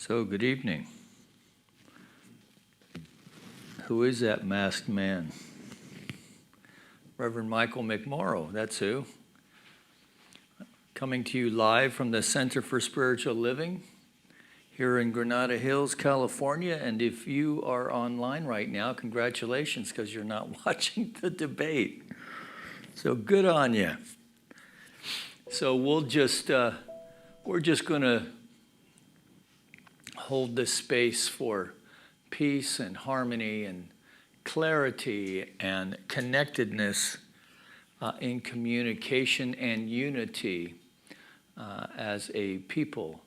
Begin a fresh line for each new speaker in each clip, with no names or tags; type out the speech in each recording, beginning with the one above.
So, good evening. Who is that masked man? Reverend Michael McMorrow, that's who. Coming to you live from the Center for Spiritual Living here in Granada Hills, California. And if you are online right now, congratulations, because you're not watching the debate. So good on you. So we're just going to hold this space for peace and harmony and clarity and connectedness in communication and unity as a people,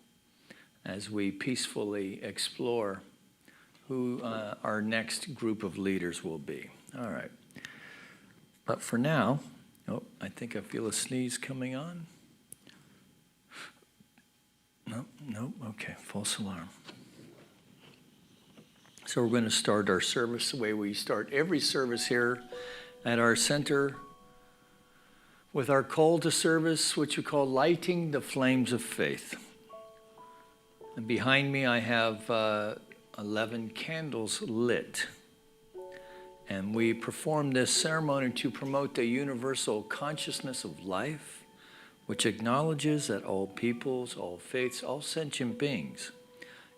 as we peacefully explore who our next group of leaders will be. All right. But for now, I think I feel a sneeze coming on. No, okay, false alarm. So we're going to start our service the way we start every service here at our center with our call to service, which we call Lighting the Flames of Faith. And behind me I have 11 candles lit. And we perform this ceremony to promote the universal consciousness of life, which acknowledges that all peoples, all faiths, all sentient beings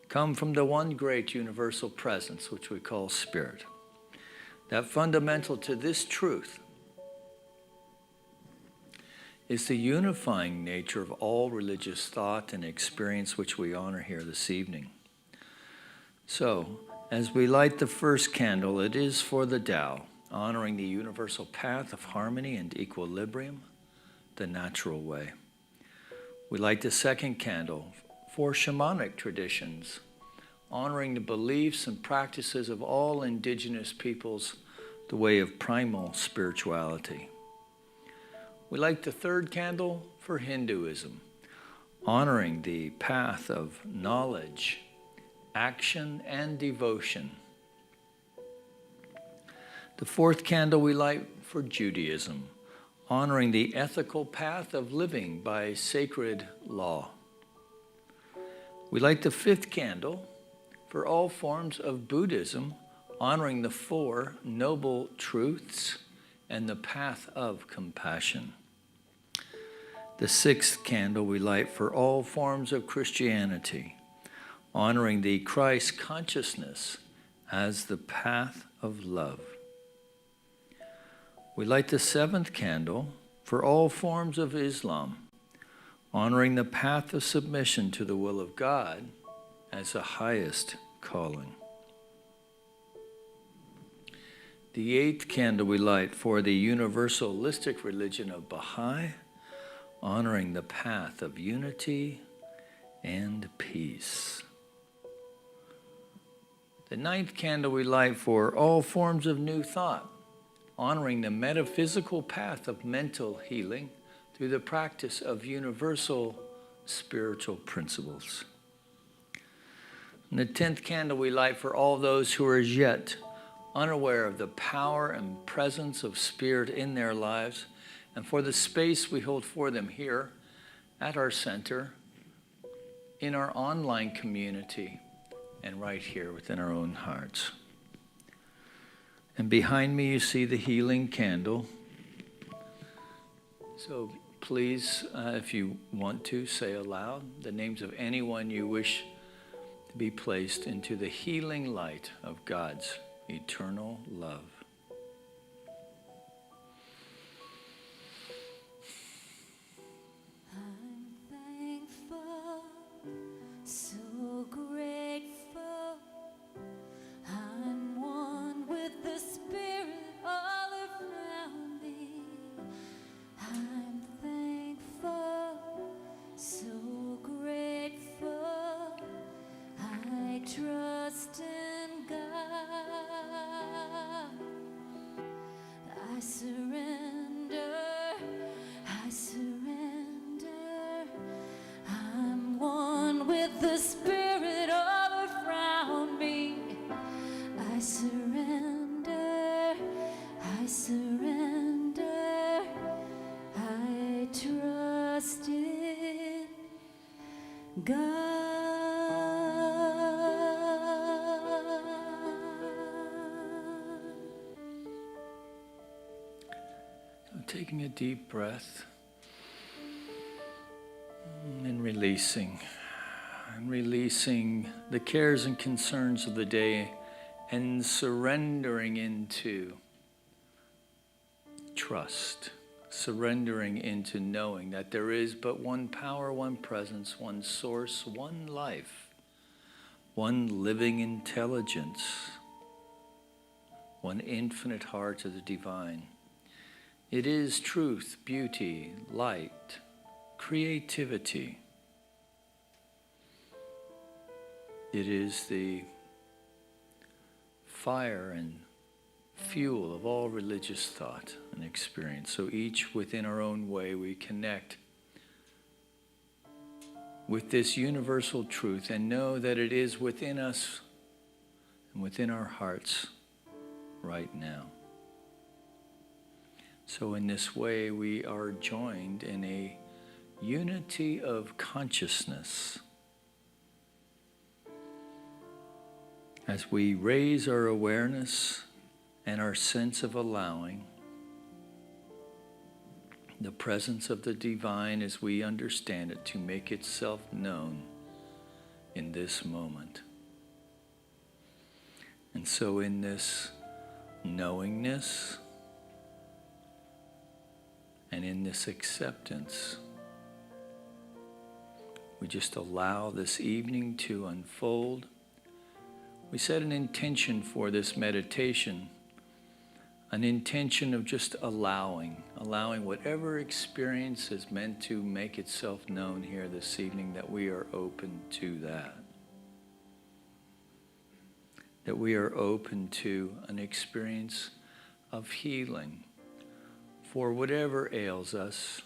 come from the one great universal presence, which we call Spirit. That fundamental to this truth is the unifying nature of all religious thought and experience, which we honor here this evening. So, as we light the first candle, it is for the Tao, honoring the universal path of harmony and equilibrium, the natural way. We light the second candle for shamanic traditions, honoring the beliefs and practices of all indigenous peoples, the way of primal spirituality. We light the third candle for Hinduism, honoring the path of knowledge, action, and devotion. The fourth candle we light for Judaism, honoring the ethical path of living by sacred law. We light the fifth candle for all forms of Buddhism, honoring the four noble truths and the path of compassion. The sixth candle we light for all forms of Christianity, honoring the Christ consciousness as the path of love. We light the seventh candle for all forms of Islam, honoring the path of submission to the will of God as the highest calling. The eighth candle we light for the universalistic religion of Baha'i, honoring the path of unity and peace. The ninth candle we light for all forms of new thought, honoring the metaphysical path of mental healing through the practice of universal spiritual principles. And the 10th candle we light for all those who are as yet unaware of the power and presence of Spirit in their lives, and for the space we hold for them here at our center, in our online community, and right here within our own hearts. And behind me you see the healing candle. So please, if you want to, say aloud the names of anyone you wish to be placed into the healing light of God's eternal love.
I'm thankful, so grateful. I'm one with the Spirit all around me. I'm thankful, so grateful. I trust in God.
Taking a deep breath and releasing the cares and concerns of the day and surrendering into trust, surrendering into knowing that there is but one power, one presence, one source, one life, one living intelligence, one infinite heart of the divine. It is truth, beauty, light, creativity. It is the fire and fuel of all religious thought and experience. So each within our own way we connect with this universal truth and know that it is within us and within our hearts right now. So in this way we are joined in a unity of consciousness as we raise our awareness and our sense of allowing the presence of the divine as we understand it to make itself known in this moment. And so in this knowingness and in this acceptance, we just allow this evening to unfold. We set an intention for this meditation, an intention of just allowing whatever experience is meant to make itself known here this evening, that we are open to that. That we are open to an experience of healing for whatever ails us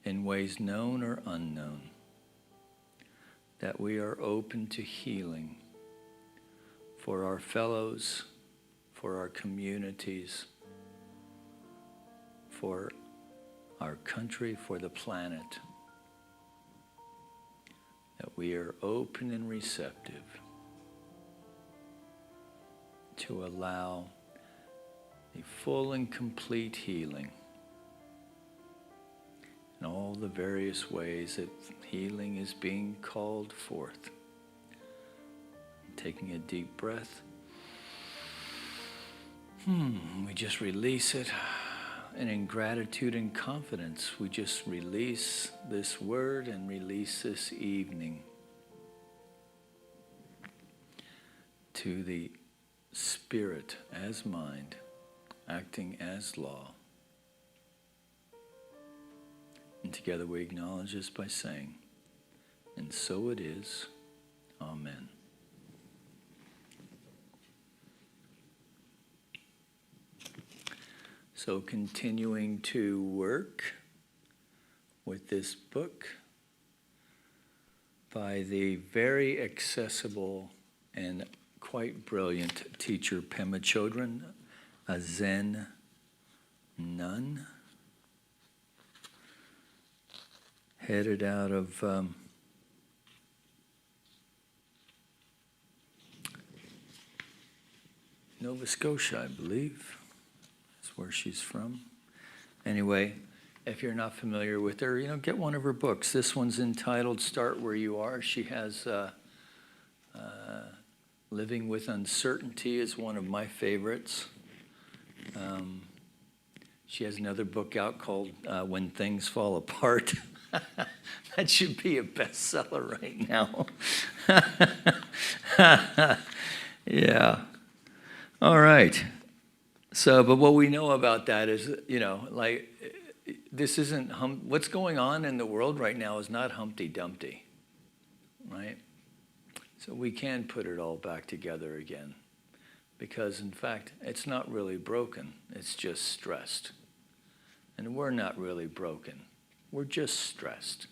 in ways known or unknown. That we are open to healing for our fellows, for our communities, for our country, for the planet. That we are open and receptive to allow a full and complete healing in all the various ways that healing is being called forth. Taking a deep breath. We just release it. And in gratitude and confidence, we just release this word and release this evening to the Spirit as mind, acting as law. And together we acknowledge this by saying, and so it is. Amen. So continuing to work with this book by the very accessible and quite brilliant teacher Pema Chodron, a Zen nun, headed out of Nova Scotia, I believe. Where she's from. Anyway, if you're not familiar with her, get one of her books. This one's entitled Start Where You Are. She has Living with Uncertainty is one of my favorites. She has another book out called When Things Fall Apart. That should be a bestseller right now. Yeah. All right. So, but what we know about that is, this isn't, what's going on in the world right now is not Humpty Dumpty, right? So we can put it all back together again. Because, in fact, it's not really broken. It's just stressed. And we're not really broken. We're just stressed.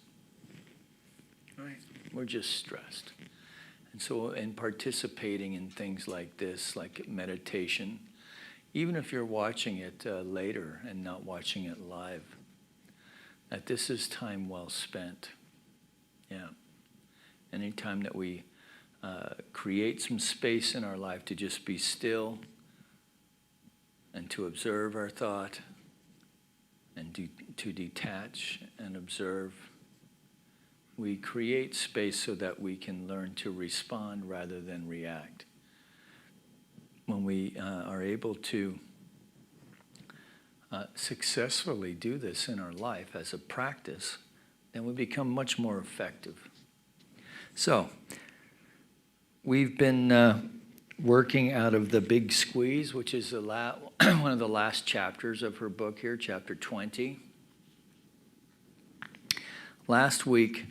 Right? We're just stressed. And so in participating in things like this, like meditation, even if you're watching it later and not watching it live, that this is time well spent. Yeah. Anytime that we create some space in our life to just be still and to observe our thought and to detach and observe. We create space so that we can learn to respond rather than react. When we are able to successfully do this in our life as a practice, then we become much more effective. So, we've been working out of The Big Squeeze, which is one of the last chapters of her book here, chapter 20. Last week,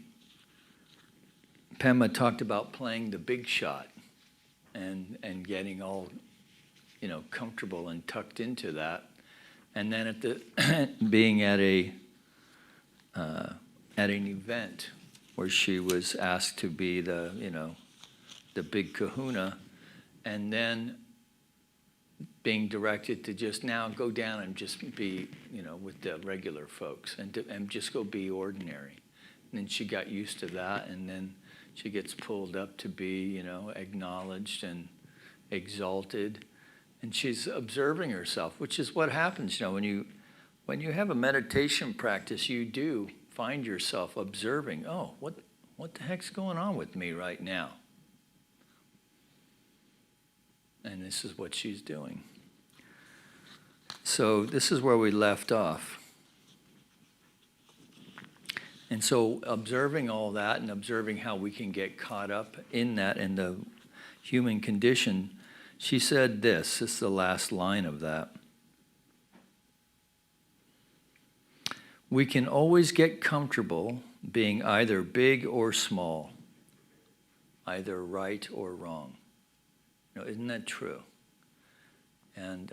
Pema talked about playing the big shot and getting all, comfortable and tucked into that. And then at the being at an event where she was asked to be the big kahuna, and then being directed to just now go down and just be, with the regular folks and just go be ordinary. And then she got used to that, and then she gets pulled up to be, acknowledged and exalted. And she's observing herself, which is what happens, when you have a meditation practice, you do find yourself observing, oh, what the heck's going on with me right now? And this is what she's doing. So this is where we left off. And so observing all that and observing how we can get caught up in that in the human condition, she said this is the last line of that. We can always get comfortable being either big or small, either right or wrong. Isn't that true? And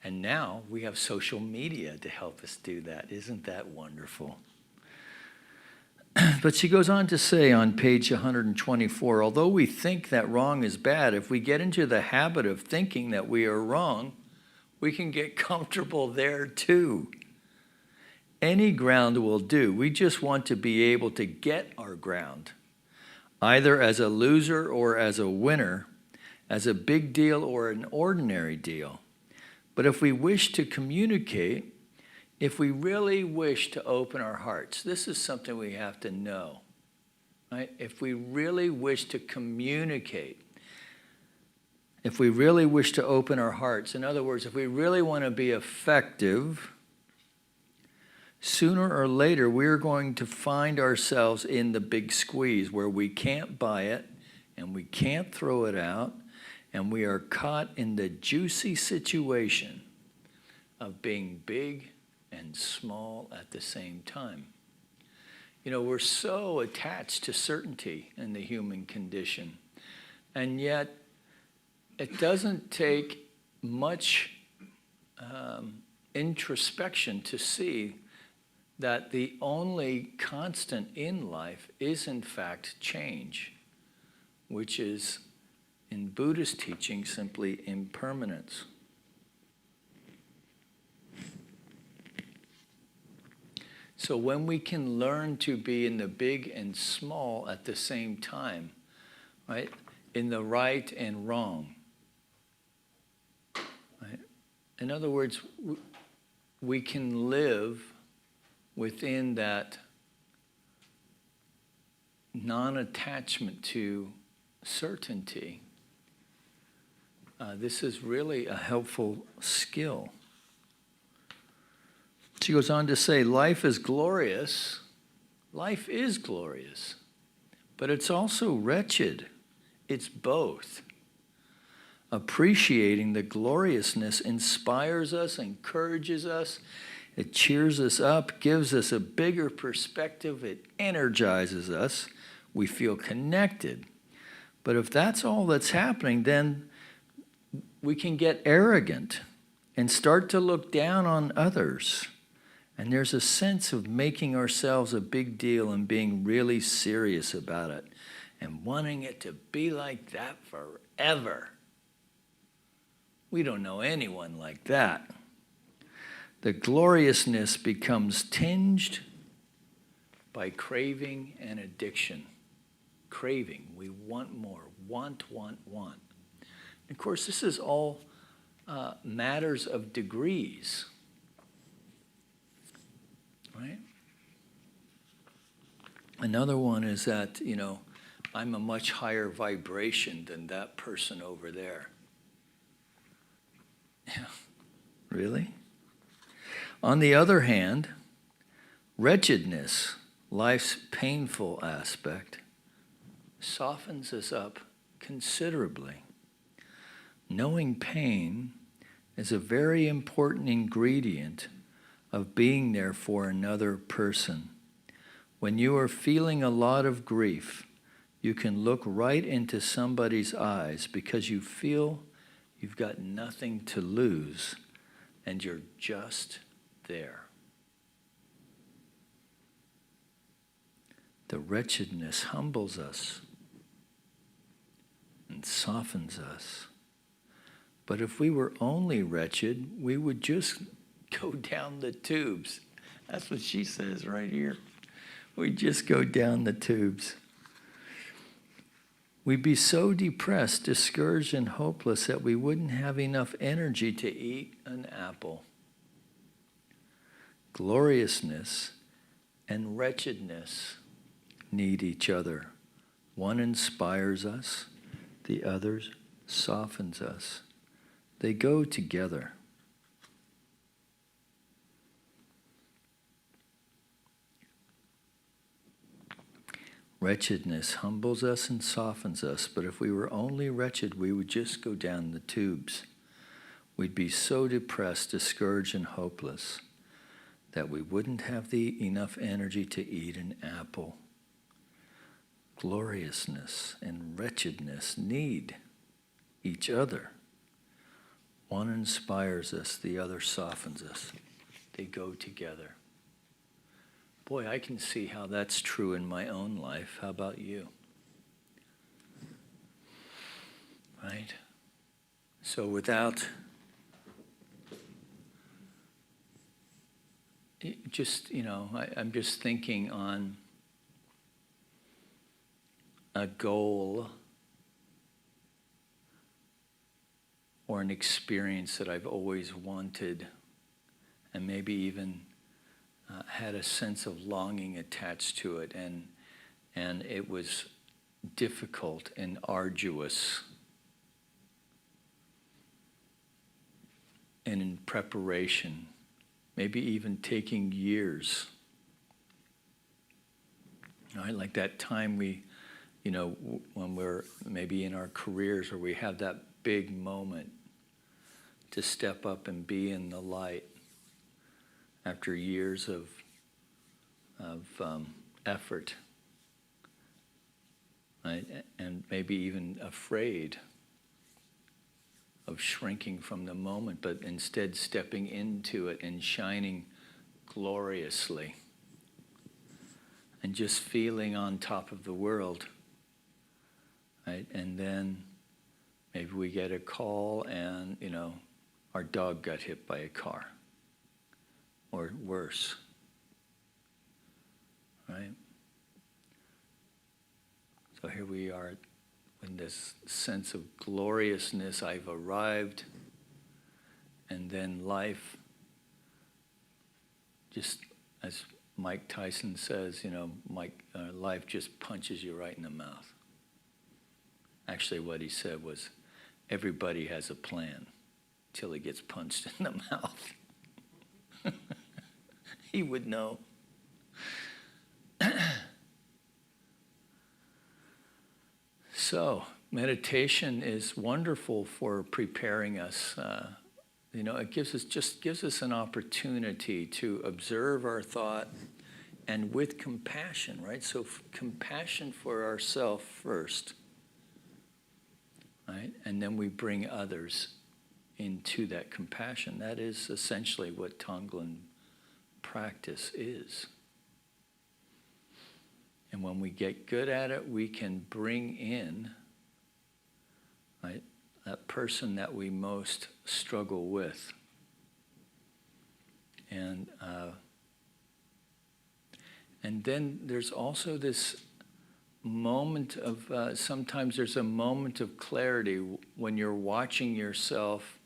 now we have social media to help us do that. Isn't that wonderful? But she goes on to say on page 124, although we think that wrong is bad, if we get into the habit of thinking that we are wrong, we can get comfortable there too. Any ground will do. We just want to be able to get our ground, either as a loser or as a winner, as a big deal or an ordinary deal. But if we wish to communicate, if we really wish to open our hearts, this is something we have to know, right? If we really wish to communicate, if we really wish to open our hearts, in other words, if we really want to be effective, sooner or later we're going to find ourselves in the big squeeze where we can't buy it and we can't throw it out, and we are caught in the juicy situation of being big and small at the same time. We're so attached to certainty in the human condition, and yet it doesn't take much introspection to see that the only constant in life is in fact change, which is in Buddhist teaching simply impermanence. So when we can learn to be in the big and small at the same time, right? In the right and wrong, right? In other words, we can live within that non-attachment to certainty. This is really a helpful skill. She goes on to say, life is glorious. Life is glorious, but it's also wretched. It's both. Appreciating the gloriousness inspires us, encourages us, it cheers us up, gives us a bigger perspective, it energizes us, we feel connected. But if that's all that's happening, then we can get arrogant and start to look down on others. And there's a sense of making ourselves a big deal and being really serious about it and wanting it to be like that forever. We don't know anyone like that. The gloriousness becomes tinged by craving and addiction. Craving, we want more, want. Of course, this is all matters of degrees. right? Another one is that, I'm a much higher vibration than that person over there. Yeah, really? On the other hand, wretchedness, life's painful aspect, softens us up considerably. Knowing pain is a very important ingredient of being there for another person. When you are feeling a lot of grief, you can look right into somebody's eyes because you feel you've got nothing to lose and you're just there. The wretchedness humbles us and softens us. But if we were only wretched, we would just go down the tubes. That's what she says right here. We just go down the tubes. We'd be so depressed, discouraged, and hopeless that we wouldn't have enough energy to eat an apple. Gloriousness and wretchedness need each other. One inspires us, the other softens us. They go together. Wretchedness humbles us and softens us, but if we were only wretched, we would just go down the tubes. We'd be so depressed, discouraged, and hopeless that we wouldn't have enough energy to eat an apple. Gloriousness and wretchedness need each other. One inspires us, the other softens us. They go together. Boy, I can see how that's true in my own life. How about you? Right? So without just, I'm just thinking on a goal or an experience that I've always wanted and maybe even had a sense of longing attached to it, and it was difficult and arduous and in preparation, maybe even taking years. Right? Like that time when we're maybe in our careers where we have that big moment to step up and be in the light after years of effort, right? And maybe even afraid of shrinking from the moment, but instead stepping into it and shining gloriously and just feeling on top of the world, right? And then maybe we get a call and, our dog got hit by a car. Or worse, right? So here we are in this sense of gloriousness. I've arrived, and then life, just as Mike Tyson says, life just punches you right in the mouth. Actually, what he said was, everybody has a plan till he gets punched in the mouth. He would know. So, meditation is wonderful for preparing us. It gives us an opportunity to observe our thought and with compassion, right? So, compassion for ourselves first, right? And then we bring others into that compassion. That is essentially what Tonglen practice is. And when we get good at it, we can bring in, right, that person that we most struggle with. And then there's also this moment of, sometimes there's a moment of clarity when you're watching yourself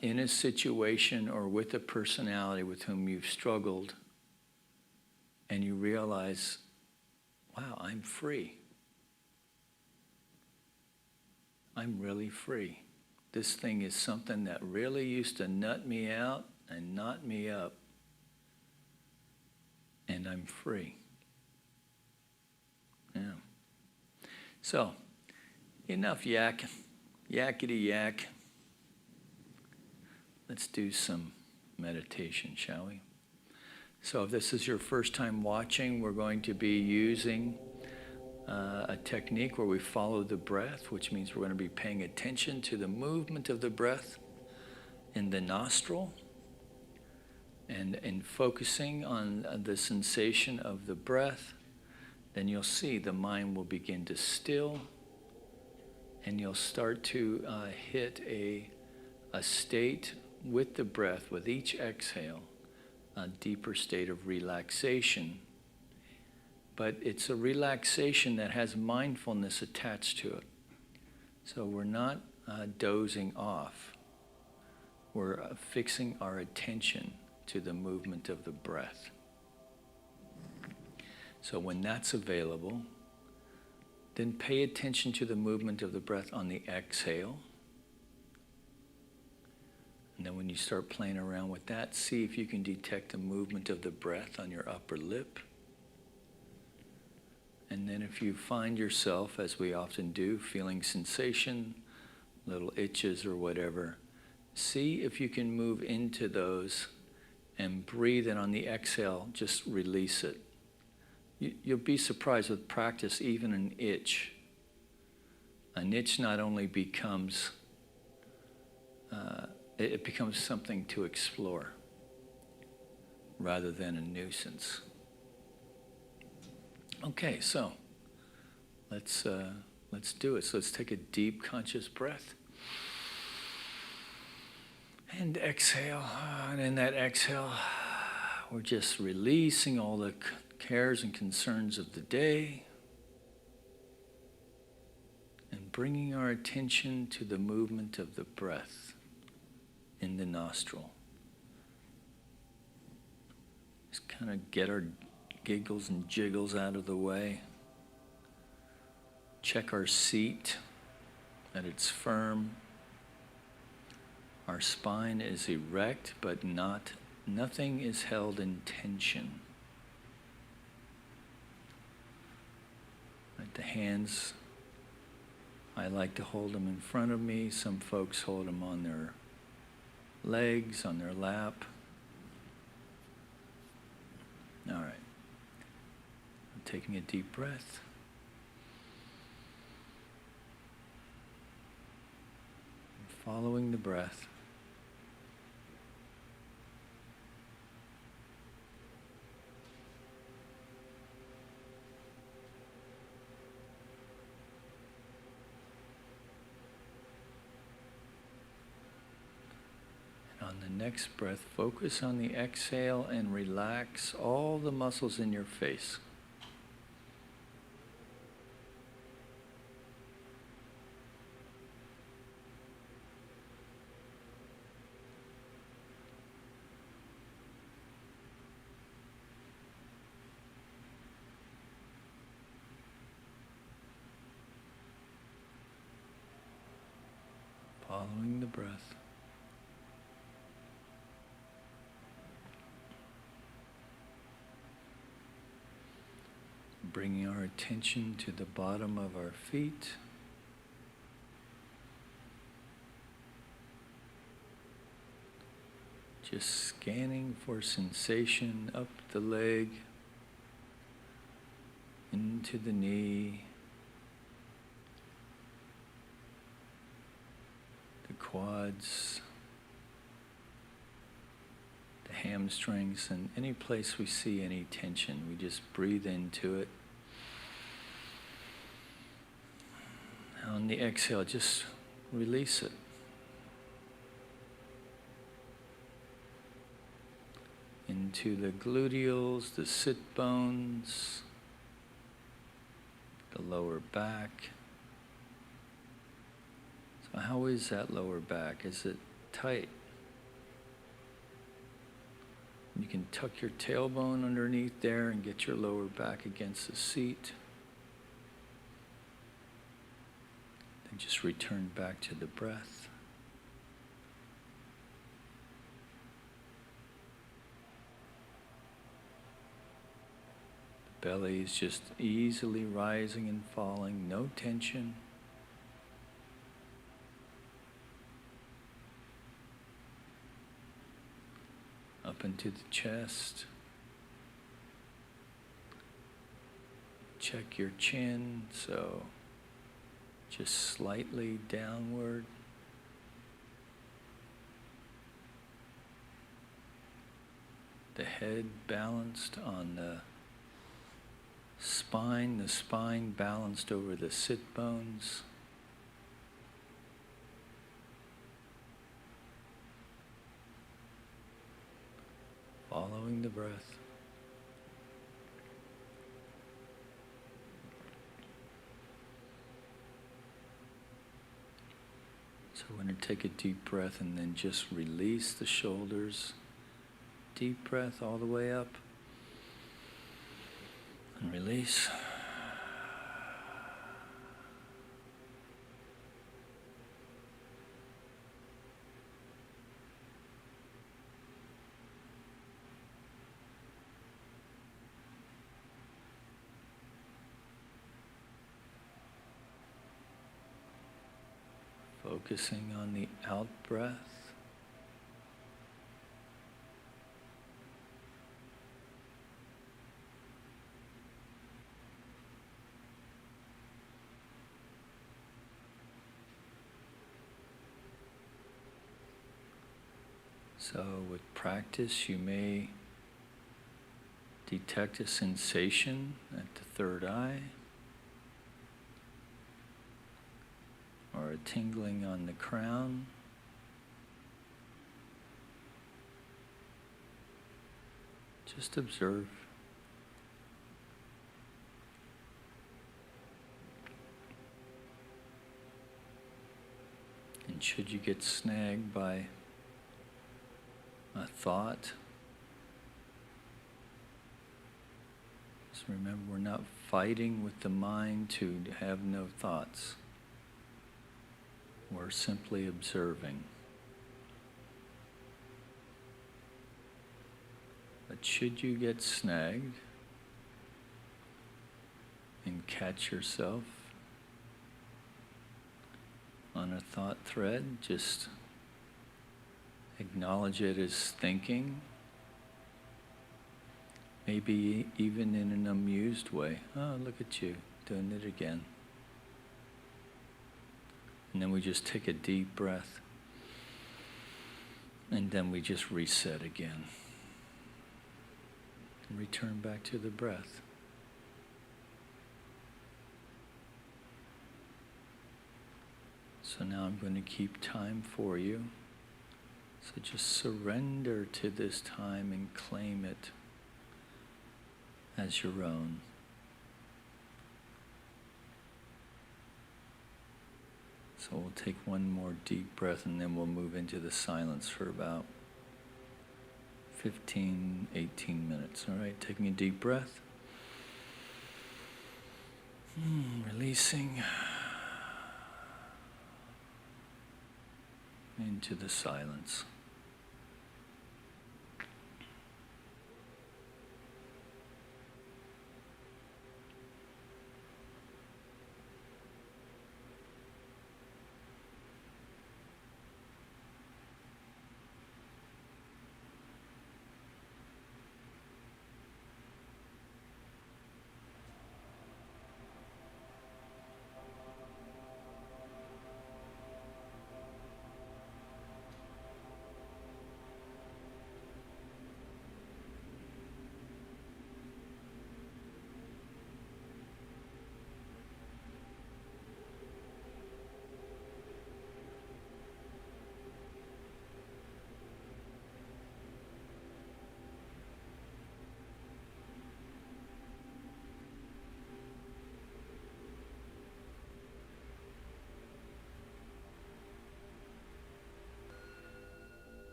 in a situation or with a personality with whom you've struggled, and you realize, wow, I'm free. I'm really free. This thing is something that really used to nut me out and knot me up, and I'm free. Yeah. So, enough yakety yak. Let's do some meditation, shall we? So if this is your first time watching, we're going to be using a technique where we follow the breath, which means we're going to be paying attention to the movement of the breath in the nostril and focusing on the sensation of the breath. Then you'll see the mind will begin to still, and you'll start to hit a state with the breath, with each exhale, a deeper state of relaxation. But it's a relaxation that has mindfulness attached to it. So we're not dozing off. We're fixing our attention to the movement of the breath. So when that's available, then pay attention to the movement of the breath on the exhale. And then when you start playing around with that, see if you can detect the movement of the breath on your upper lip. And then if you find yourself, as we often do, feeling sensation, little itches or whatever, see if you can move into those and breathe, and on the exhale, just release it. You'll be surprised with practice, even an itch. An itch not only becomes, it becomes something to explore rather than a nuisance. Okay, so let's do it. So let's take a deep conscious breath. And exhale. And in that exhale, we're just releasing all the cares and concerns of the day and bringing our attention to the movement of the breath in the nostril. Just kind of get our giggles and jiggles out of the way. Check our seat, that it's firm. Our spine is erect, but nothing is held in tension. Right, the hands, I like to hold them in front of me. Some folks hold them on their legs, on their lap. All right. I'm taking a deep breath. Following the breath. And on the next breath, focus on the exhale and relax all the muscles in your face. Following the breath. Bringing our attention to the bottom of our feet. Just scanning for sensation up the leg, into the knee, the quads, the hamstrings, and any place we see any tension, we just breathe into it. On the exhale, just release it. Into the gluteals, the sit bones, the lower back. So how is that lower back? Is it tight. You can tuck your tailbone underneath there and get your lower back against the seat. Then just return back to the breath. The belly is just easily rising and falling, no tension. Up into the chest. Check your chin, so just slightly downward. The head balanced on the spine balanced over the sit bones. Following the breath. So we're going to take a deep breath and then just release the shoulders. Deep breath all the way up. And release. Focusing on the out breath. So with practice, you may detect a sensation at the third eye, or a tingling on the crown. Just observe. And should you get snagged by a thought, just remember we're not fighting with the mind to have no thoughts. We're simply observing. But should you get snagged and catch yourself on a thought thread, just acknowledge it as thinking, maybe even in an amused way. Oh, look at you, doing it again. And then we just take a deep breath. And then we just reset again. And return back to the breath. So now I'm going to keep time for you. So just surrender to this time and claim it as your own. So we'll take one more deep breath and then we'll move into the silence for about 15, 18 minutes. All right, taking a deep breath. Releasing into the silence.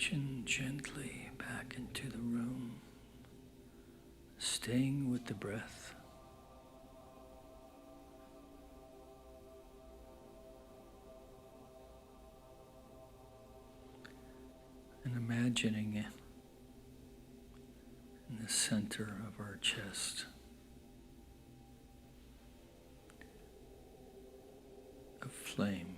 Imagine gently back into the room, staying with the breath. And imagining it in the center of our chest, a flame.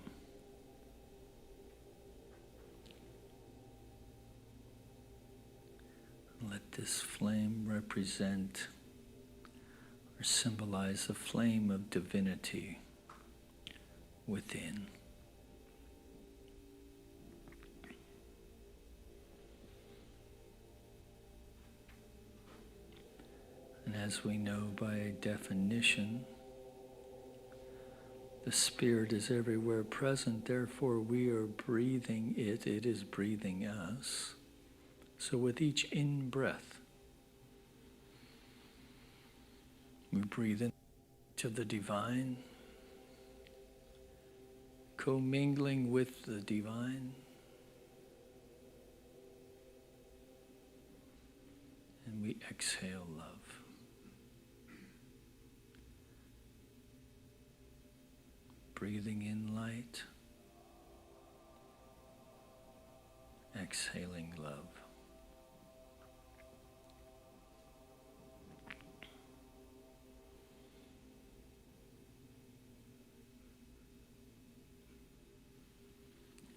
And let this flame represent or symbolize the flame of divinity within. And as we know by definition, the Spirit is everywhere present, therefore we are breathing it, it is breathing us. So with each in-breath, we breathe into the divine, commingling with the divine, and we exhale love. Breathing in light, exhaling love.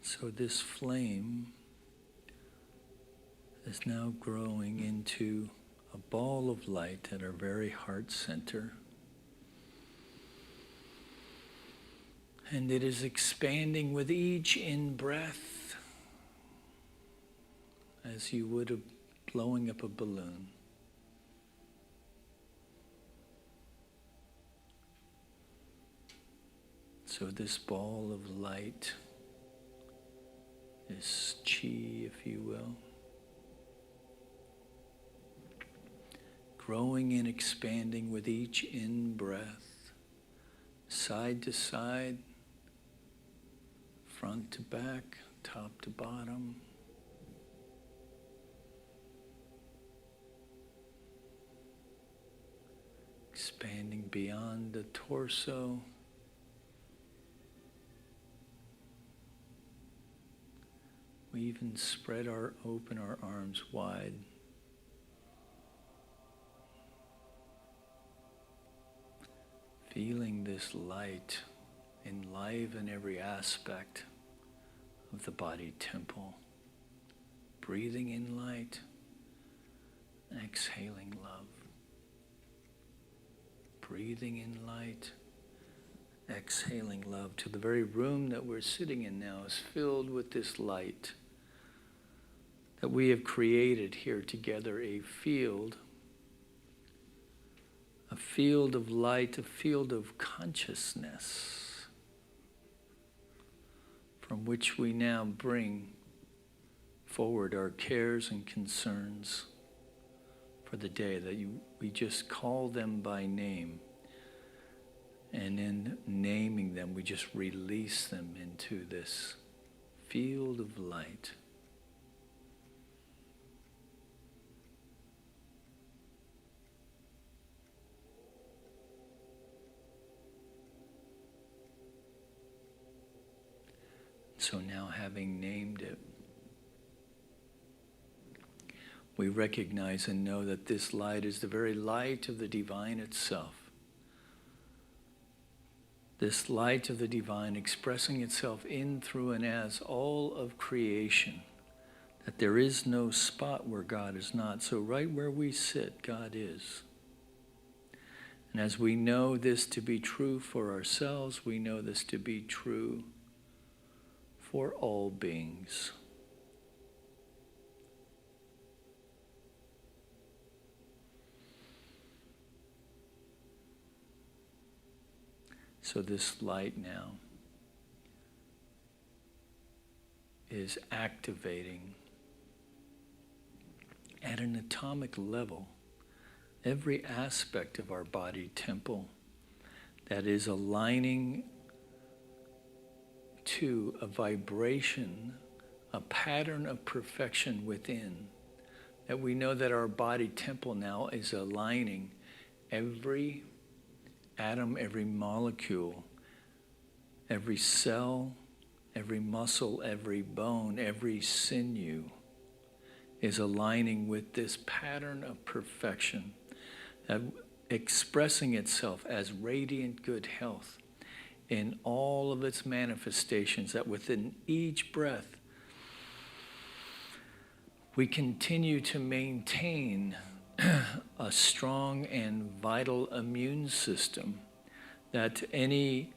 So this flame is now growing into a ball of light at our very heart center. And it is expanding with each in-breath as you would have blowing up a balloon. So this ball of light is chi, if you will, growing and expanding with each in-breath, side to side, front to back, top to bottom. Expanding beyond the torso. We even open our arms wide. Feeling this light enliven every aspect of the body temple. Breathing in light, exhaling love. Breathing in light, exhaling love. To the very room that we're sitting in now is filled with this light that we have created here together, a field of light, a field of consciousness from which we now bring forward our cares and concerns for the day, that we just call them by name. And in naming them, we just release them into this field of light. So now, having named it, we recognize and know that this light is the very light of the divine itself. This light of the divine expressing itself in, through, and as all of creation. That there is no spot where God is not. So right where we sit, God is. And as we know this to be true for ourselves, we know this to be true for all beings. So this light now is activating at an atomic level every aspect of our body temple that is aligning to a vibration a pattern of perfection within, that we know that our body temple now is aligning every atom, every molecule, every cell, every muscle, every bone, every sinew is aligning with this pattern of perfection, expressing itself as radiant good health in all of its manifestations, that within each breath we continue to maintain a strong and vital immune system, that any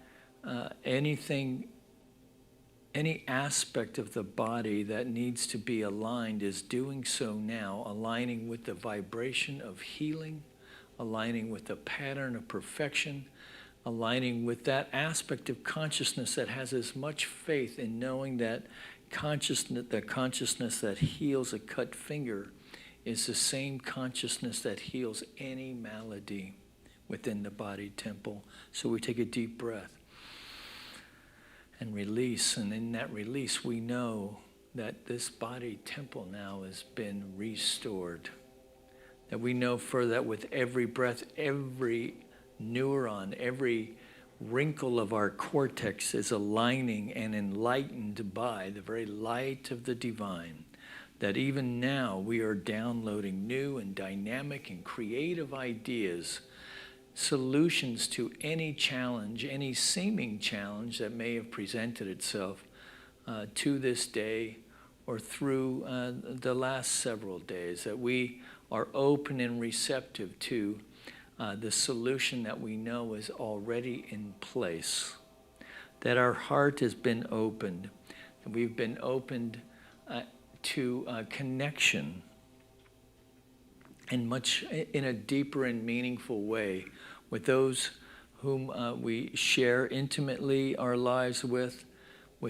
aspect of the body that needs to be aligned is doing so now, aligning with the vibration of healing, aligning with the pattern of perfection, aligning with that aspect of consciousness that has as much faith in knowing that the consciousness that heals a cut finger is the same consciousness that heals any malady within the body temple. So we take a deep breath and release, and in that release we know that this body temple now has been restored. That we know further that with every breath, every neuron, every wrinkle of our cortex is aligning and enlightened by the very light of the divine. That even now we are downloading new and dynamic and creative ideas, solutions to any challenge, any seeming challenge that may have presented itself to this day or through the last several days, that we are open and receptive to the solution that we know is already in place, that our heart has been opened, and we've been opened to connection in a deeper and meaningful way with those whom we share intimately our lives with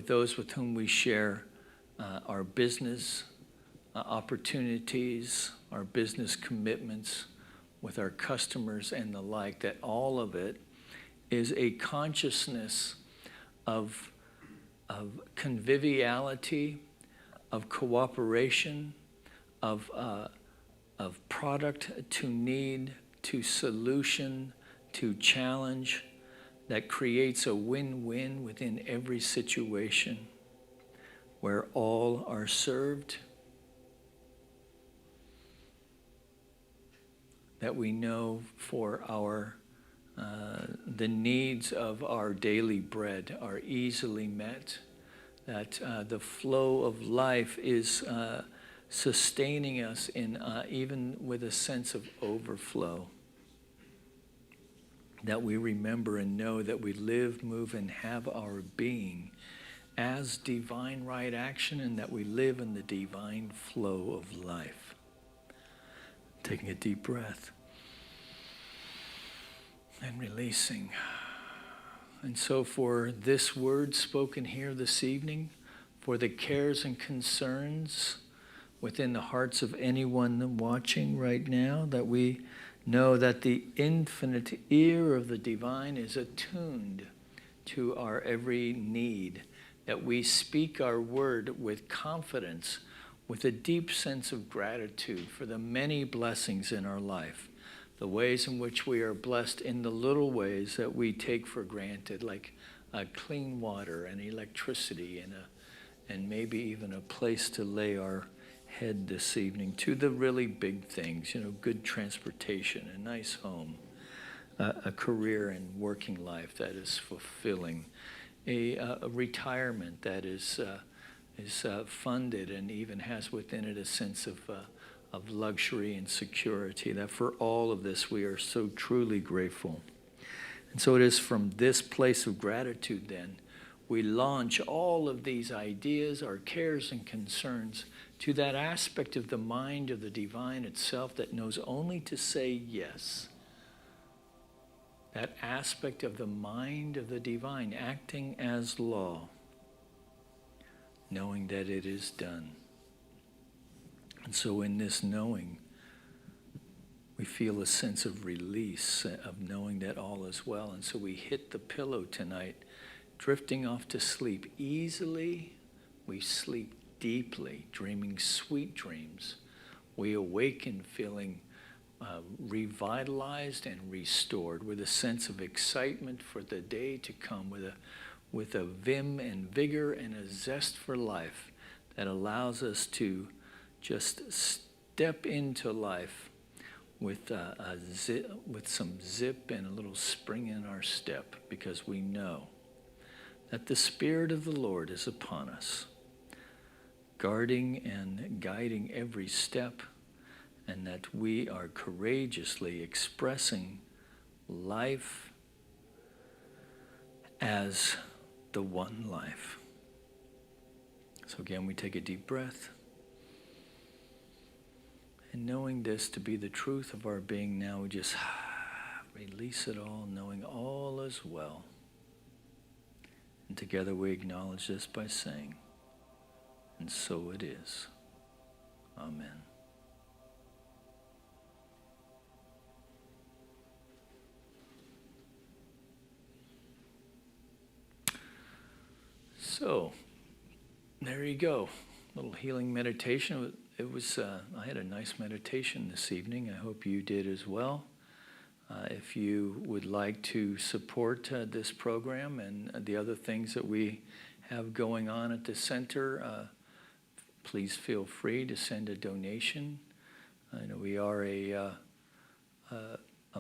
those with whom we share our business opportunities, our business commitments, with our customers and the like, that all of it is a consciousness of conviviality, of cooperation, of product to need, to solution, to challenge, that creates a win-win within every situation where all are served. That we know for the needs of our daily bread are easily met, that the flow of life is sustaining us in even with a sense of overflow, that we remember and know that we live, move, and have our being as divine right action, and that we live in the divine flow of life. Taking a deep breath and releasing. And so for this word spoken here this evening, for the cares and concerns within the hearts of anyone watching right now, that we know that the infinite ear of the divine is attuned to our every need, that we speak our word with confidence, with a deep sense of gratitude for the many blessings in our life, the ways in which we are blessed in the little ways that we take for granted, like clean water and electricity and maybe even a place to lay our head this evening, to the really big things, good transportation, a nice home, a career and working life that is fulfilling, a retirement that is funded and even has within it a sense of luxury and security, that for all of this we are so truly grateful. And so it is from this place of gratitude then we launch all of these ideas, our cares and concerns, to that aspect of the mind of the divine itself that knows only to say yes. That aspect of the mind of the divine acting as law, knowing that it is done. And so in this knowing, we feel a sense of release, of knowing that all is well. And so we hit the pillow tonight, drifting off to sleep easily. We sleep deeply, dreaming sweet dreams. We awaken feeling revitalized and restored with a sense of excitement for the day to come, with a vim and vigor and a zest for life that allows us to just step into life with with some zip and a little spring in our step, because we know that the Spirit of the Lord is upon us, guarding and guiding every step, and that we are courageously expressing life as the one life. So again, we take a deep breath. And knowing this to be the truth of our being now, we just release it all, knowing all is well. And together we acknowledge this by saying, and so it is. Amen. So, there you go. Little healing meditation. I had a nice meditation this evening. I hope you did as well. If you would like to support this program and the other things that we have going on at the center, please feel free to send a donation. I know we are a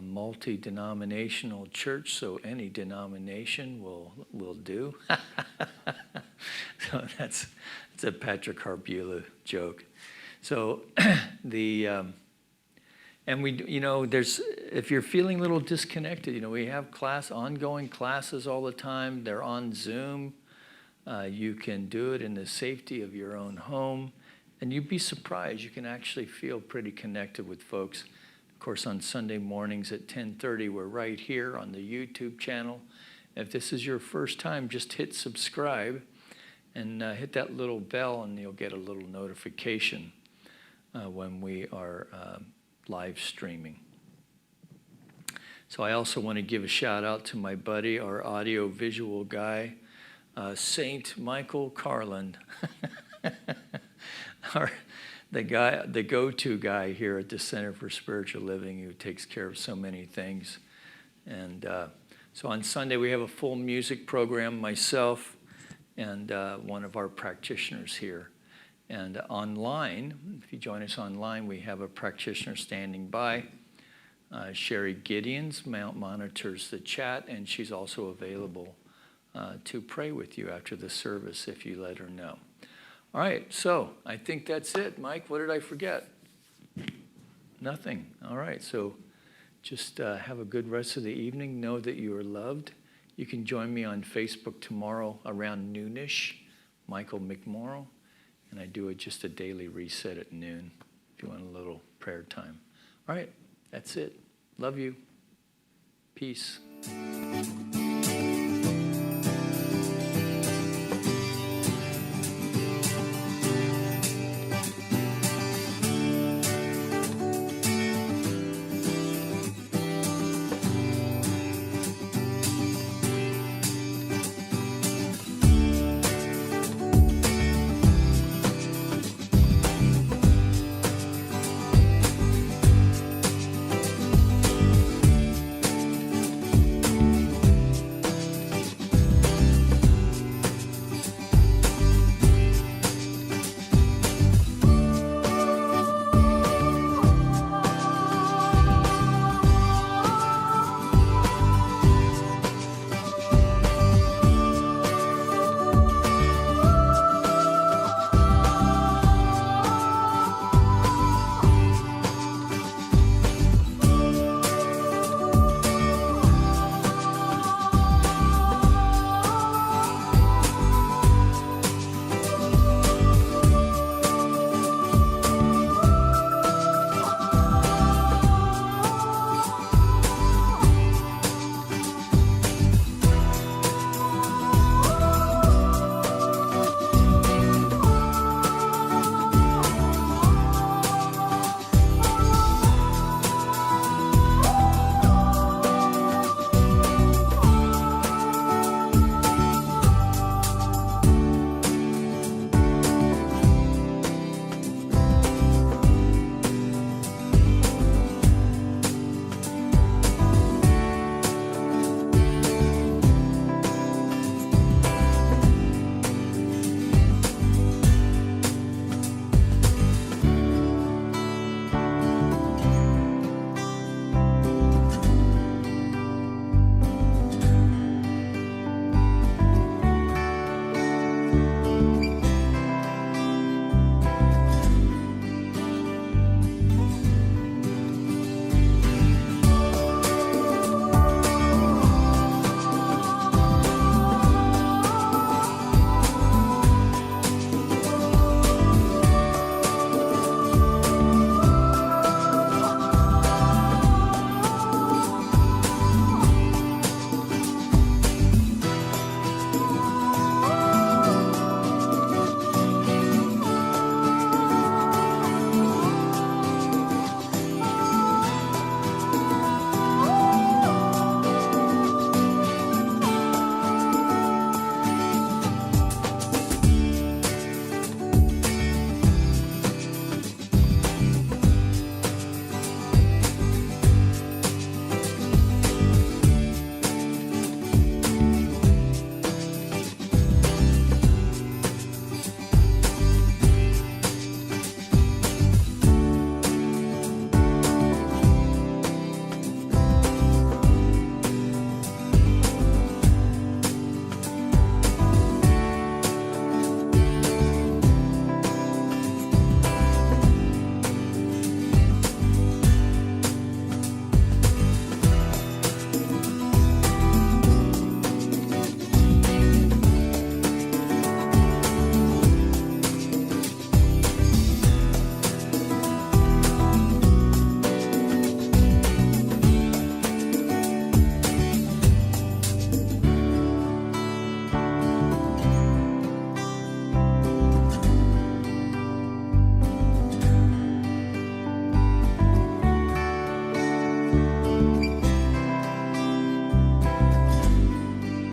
multi-denominational church, so any denomination will do. So that's a Patrick Harpula joke. So and we, if you're feeling a little disconnected, we have ongoing classes all the time. They're on Zoom. You can do it in the safety of your own home, and you'd be surprised. You can actually feel pretty connected with folks. Of course, on Sunday mornings at 10:30, we're right here on the YouTube channel. If this is your first time, just hit subscribe and hit that little bell, and you'll get a little notification when we are live streaming. So I also want to give a shout out to my buddy, our audio visual guy, Saint Michael Carlin, the go-to guy here at the Center for Spiritual Living, who takes care of so many things. And so on Sunday we have a full music program, myself and one of our practitioners here. And online, if you join us online, we have a practitioner standing by. Sherry Gideons monitors the chat, and she's also available to pray with you after the service if you let her know. All right, so I think that's it. Mike, what did I forget? Nothing. All right, so just have a good rest of the evening. Know that you are loved. You can join me on Facebook tomorrow around noonish, Michael McMorrow. And I do just a daily reset at noon if you want a little prayer time. All right, that's it. Love you. Peace.